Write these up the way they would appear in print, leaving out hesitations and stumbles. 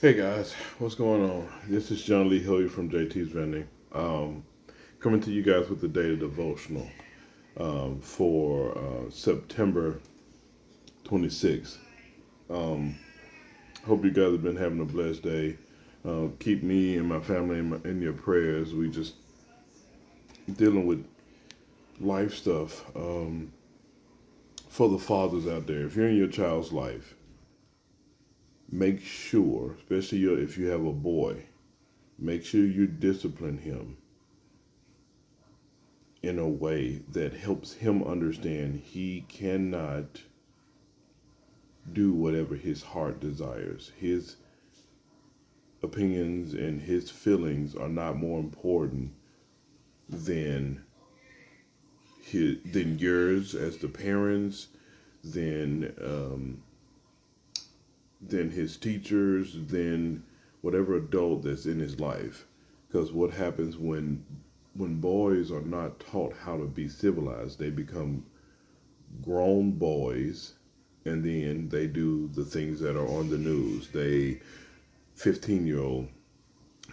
Hey guys, what's going on? This is John Lee Hilliard from JT's Vending. Coming to you guys with the daily devotional for September 26th. Hope you guys have been having a blessed day. Keep me and my family in your prayers. We just dealing with life stuff. For the fathers out there, if you're in your child's life, make sure, especially if you have a boy, make sure you discipline him in a way that helps him understand he cannot do whatever his heart desires. His opinions and his feelings are not more important than than yours as the parents, than than his teachers, than whatever adult that's in his life. Because what happens when boys are not taught how to be civilized, they become grown boys, and then they do the things that are on the news. 15-year-old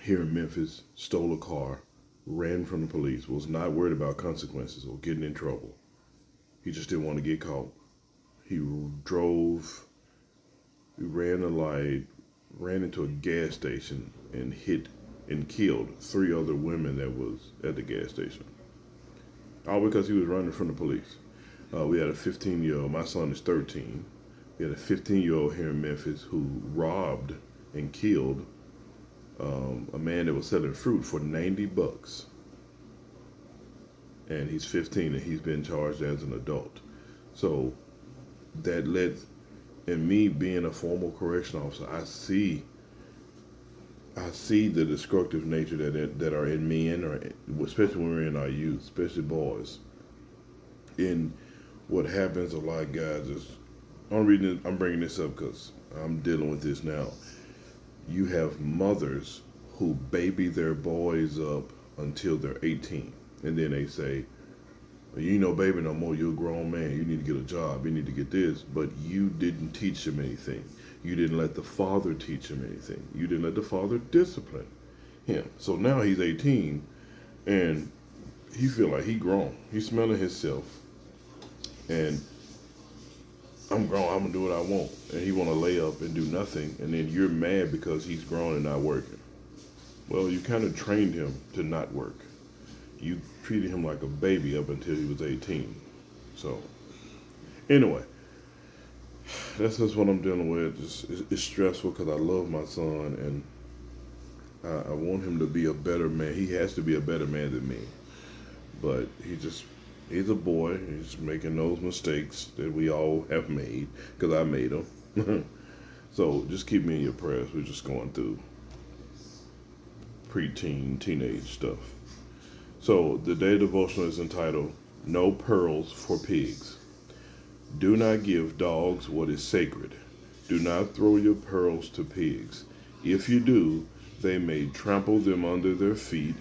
here in Memphis stole a car, ran from the police, was not worried about consequences or getting in trouble. He just didn't want to get caught. He drove, he ran a light, ran into a gas station and hit and killed three other women that was at the gas station. All because he was running from the police. We had a 15-year-old, my son is 13. We had a 15-year-old here in Memphis who robbed and killed a man that was selling fruit for $90. And he's 15 and he's been charged as an adult. So that led, and me being a former correction officer, I see the destructive nature that are in men, or especially when we're in our youth, especially boys. And what happens, a lot of guys is, I'm bringing this up because I'm dealing with this now. You have mothers who baby their boys up until they're 18, and then they say, well, you ain't no baby no more. You're a grown man. You need to get a job. You need to get this. But you didn't teach him anything. You didn't let the father teach him anything. You didn't let the father discipline him. So now he's 18, and he feel like he grown. He's smelling himself, and I'm grown. I'm gonna do what I want, and he want to lay up and do nothing. And then you're mad because he's grown and not working. Well, you kind of trained him to not work. You treated him like a baby up until he was 18. So, anyway, that's just what I'm dealing with. It's stressful because I love my son, and I want him to be a better man. He has to be a better man than me. But he's a boy. He's making those mistakes that we all have made, because I made them. So just keep me in your prayers. We're just going through preteen, teenage stuff. So the day devotional is entitled, No Pearls for Pigs. Do not give dogs what is sacred. Do not throw your pearls to pigs. If you do, they may trample them under their feet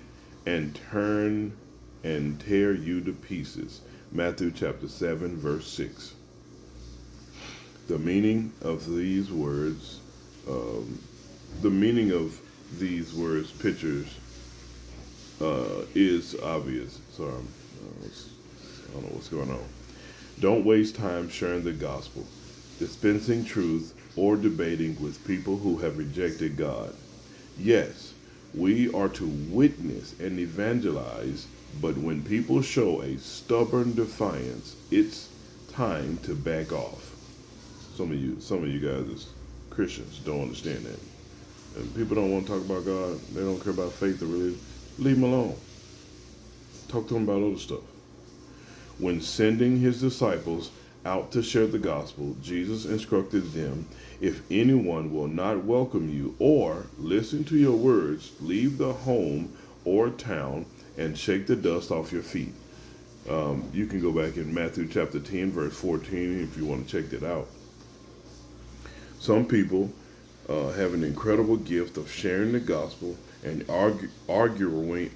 and turn and tear you to pieces. Matthew chapter 7, verse 6. The meaning of these words, pictures, is obvious. Sorry, I don't know what's going on. Don't waste time sharing the gospel, dispensing truth, or debating with people who have rejected God. Yes, we are to witness and evangelize, but when people show a stubborn defiance, it's time to back off. Some of you guys as Christians don't understand that. And people don't want to talk about God. They don't care about faith or religion. Leave them alone. Talk to them about other stuff. When sending his disciples out to share the gospel, Jesus instructed them, if anyone will not welcome you or listen to your words, leave the home or town and shake the dust off your feet. You can go back in Matthew chapter 10, verse 14, if you want to check that out. Some people have an incredible gift of sharing the gospel and arguing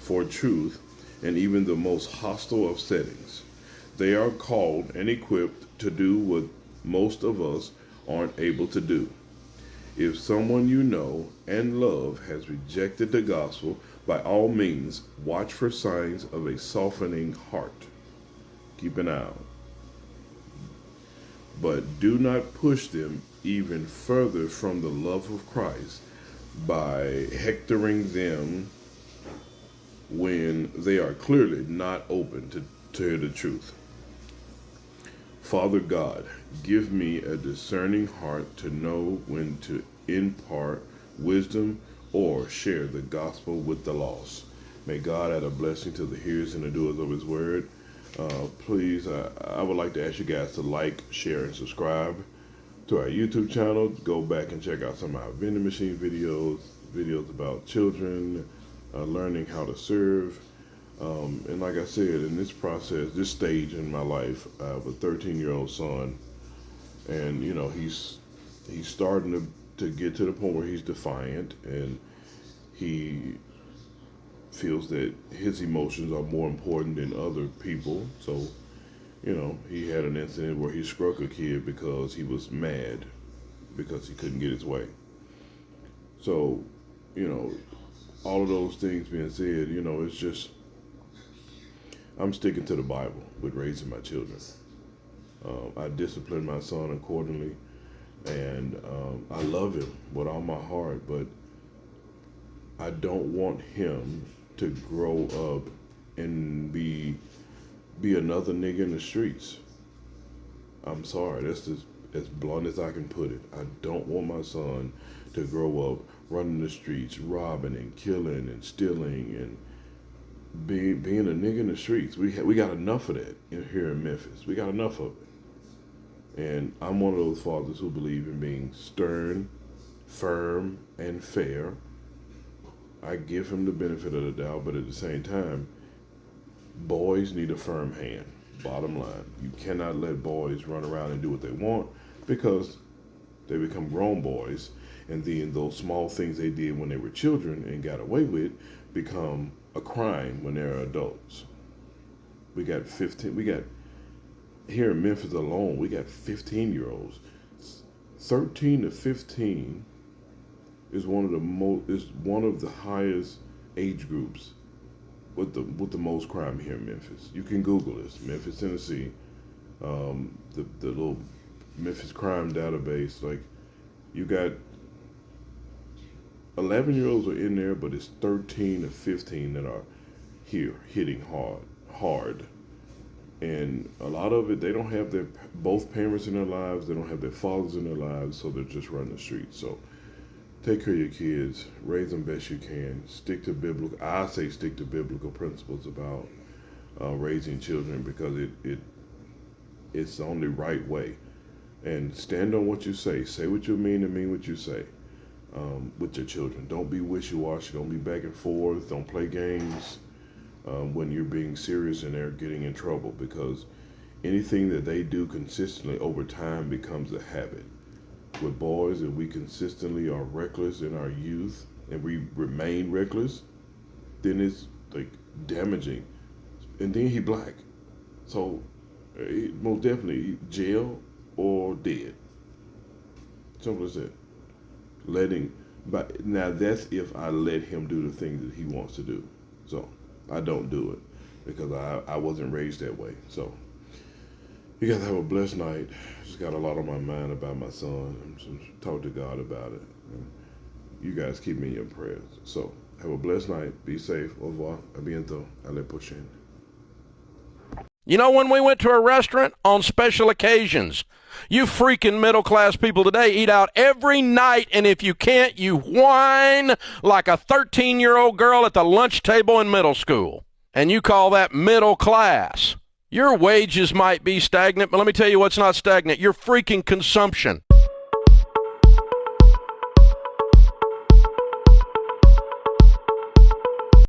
for truth in even the most hostile of settings. They are called and equipped to do what most of us aren't able to do. If someone you know and love has rejected the gospel, by all means, watch for signs of a softening heart. Keep an eye out. But do not push them even further from the love of Christ by hectoring them when they are clearly not open to hear the truth. Father God, give me a discerning heart to know when to impart wisdom or share the gospel with the lost. May God add a blessing to the hearers and the doers of his word. Please, I would like to ask you guys to like, share, and subscribe to our YouTube channel. Go back and check out some of our vending machine videos about children, learning how to serve. And like I said, in this process, this stage in my life, I have a 13-year-old son, and you know he's starting to get to the point where he's defiant, and he feels that his emotions are more important than other people. So, you know, he had an incident where he struck a kid because he was mad because he couldn't get his way. So, you know, all of those things being said, you know, it's just, I'm sticking to the Bible with raising my children. I discipline my son accordingly, and I love him with all my heart, but I don't want him to grow up and be another nigga in the streets. I'm sorry, that's just as blunt as I can put it. I don't want my son to grow up running the streets, robbing and killing and stealing and being a nigga in the streets. We got enough of that here in Memphis. We got enough of it. And I'm one of those fathers who believe in being stern, firm, and fair. I give him the benefit of the doubt, but at the same time, boys need a firm hand. Bottom line, you cannot let boys run around and do what they want, because they become grown boys, and then those small things they did when they were children and got away with become a crime when they're adults. We got here in Memphis alone, we got 15-year-olds. 13 to 15 is one of the highest age groups with the most crime here in Memphis. You can Google this, Memphis, Tennessee. The little Memphis crime database. Like, you got 11-year-olds are in there, but it's 13 to 15 that are here hitting hard. And a lot of it, they don't have both parents in their lives. They don't have their fathers in their lives, so they're just running the streets. So take care of your kids, raise them best you can. Stick to biblical principles about raising children, because it's the only right way. And stand on what you say. Say what you mean and mean what you say with your children. Don't be wishy-washy. Don't be back and forth. Don't play games when you're being serious and they're getting in trouble, because anything that they do consistently over time becomes a habit. With boys, if we consistently are reckless in our youth and we remain reckless, then it's like damaging. And then he black, so most definitely jail or dead. Simple as that. But now that's if I let him do the things that he wants to do. So I don't do it because I wasn't raised that way. So you guys have a blessed night. Just got a lot on my mind about my son. I'm just talk to God about it. You guys keep me in your prayers. So have a blessed night. Be safe. Au revoir. A bientôt. À la prochaine. You know, when we went to a restaurant on special occasions, you freaking middle-class people today eat out every night, and if you can't, you whine like a 13-year-old girl at the lunch table in middle school. And you call that middle class. Your wages might be stagnant, but let me tell you what's not stagnant. Your freaking consumption.